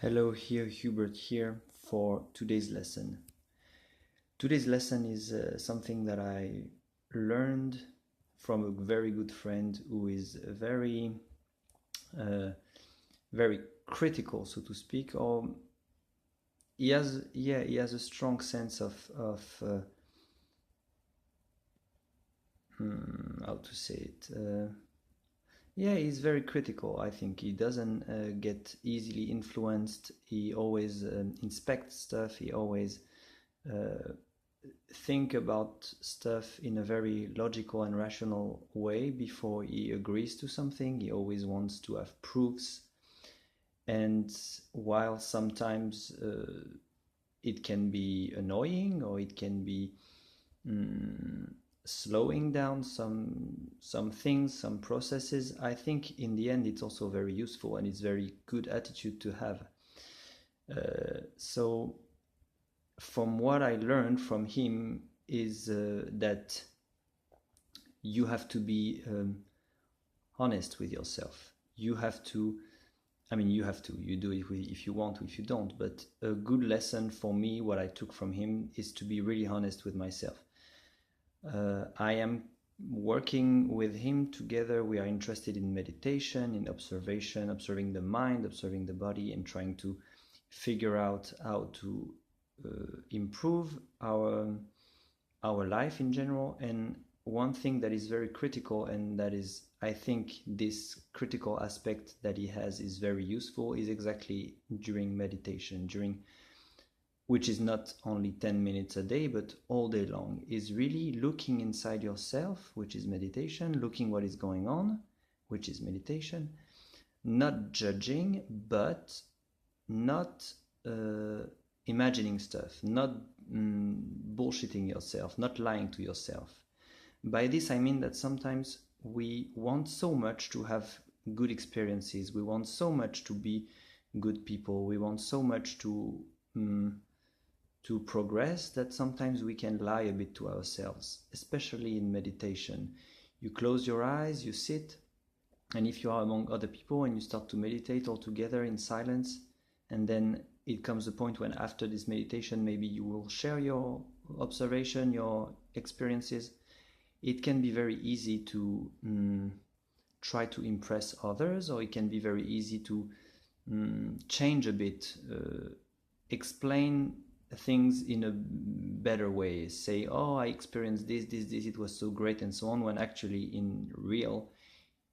Hello, here Hubert here for today's lesson. Today's lesson is something that I learned from a very good friend who is very critical, so to speak. Or he has a strong sense of how to say it. He's very critical. I think he doesn't get easily influenced. He always inspects stuff. He always think about stuff in a very logical and rational way before he agrees to something. He always wants to have proofs. And while sometimes it can be annoying, or it can be slowing down some things, some processes, I think in the end it's also very useful, and it's very good attitude to have. So from what I learned from him is that you have to be honest with yourself. You do it if you want, if you don't, but a good lesson for me, what I took from him, is to be really honest with myself. I am working with him together. We are interested in meditation, in observation, observing the mind, observing the body, and trying to figure out how to improve our life in general. And one thing that is very critical, and that is, I think, this critical aspect that he has is very useful, is exactly during meditation, which is not only 10 minutes a day, but all day long, is really looking inside yourself, which is meditation, looking what is going on, which is meditation, not judging, but not imagining stuff, not bullshitting yourself, not lying to yourself. By this I mean that sometimes we want so much to have good experiences, we want so much to be good people, we want so much to progress, that sometimes we can lie a bit to ourselves, especially in meditation. You close your eyes, you sit, and if you are among other people and you start to meditate all together in silence, and then it comes a point when after this meditation maybe you will share your observation, your experiences, it can be very easy to try to impress others, or it can be very easy to change a bit, explain things in a better way, say, oh, I experienced this, it was so great, and so on, when actually in real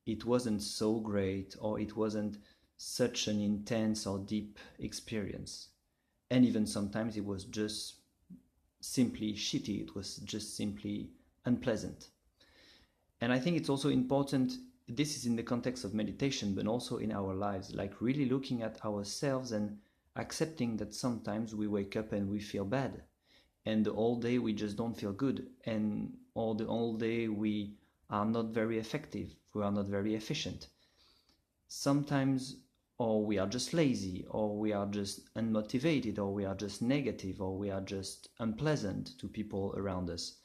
it wasn't so great, or it wasn't such an intense or deep experience. And even sometimes it was just simply shitty, it was just simply unpleasant. And I think it's also important, this is in the context of meditation, but also in our lives, like really looking at ourselves and accepting that sometimes we wake up and we feel bad, and the whole day we just don't feel good, and the whole day we are not very effective, we are not very efficient. Sometimes, or we are just lazy, or we are just unmotivated, or we are just negative, or we are just unpleasant to people around us.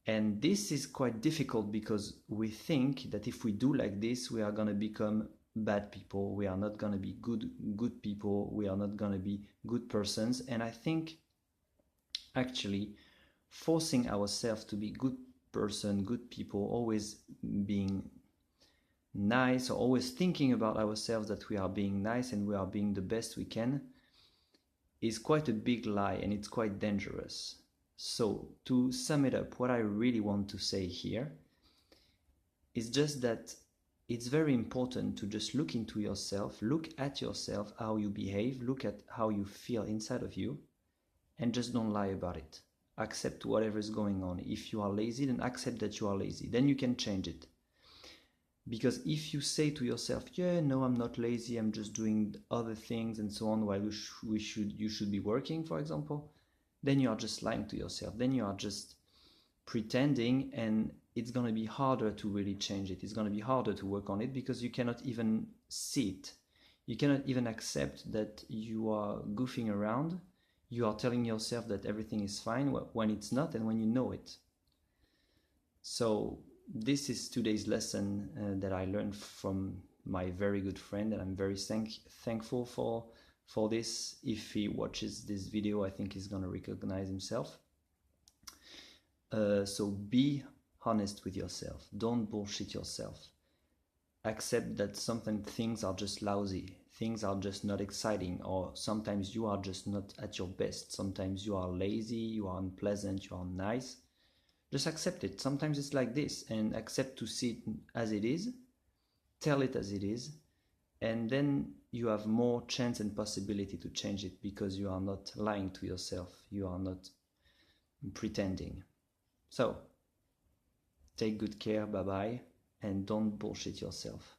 And this is quite difficult, because we think that if we do like this, we are going to become bad people, we are not going to be good people, we are not going to be good persons. And I think actually forcing ourselves to be good person, good people, always being nice, or always thinking about ourselves that we are being nice and we are being the best we can, is quite a big lie, and it's quite dangerous. So to sum it up, what I really want to say here is just that it's very important to just look into yourself, look at yourself, how you behave, look at how you feel inside of you, and just don't lie about it. Accept whatever is going on. If you are lazy, then accept that you are lazy. Then you can change it. Because if you say to yourself, yeah, no, I'm not lazy, I'm just doing other things and so on, while you should be working, for example, then you are just lying to yourself. Then you are just pretending, and it's going to be harder to really change it. It's going to be harder to work on it, because you cannot even see it. You cannot even accept that you are goofing around. You are telling yourself that everything is fine when it's not, and when you know it. So this is today's lesson that I learned from my very good friend, and I'm very thankful for this. If he watches this video, I think he's gonna recognize himself. So be honest with yourself. Don't bullshit yourself. Accept that sometimes things are just lousy, things are just not exciting, or sometimes you are just not at your best. Sometimes you are lazy, you are unpleasant, you are nice. Just accept it. Sometimes it's like this, and accept to see it as it is, tell it as it is, and then you have more chance and possibility to change it, because you are not lying to yourself, you are not pretending. So take good care, bye bye, and don't bullshit yourself.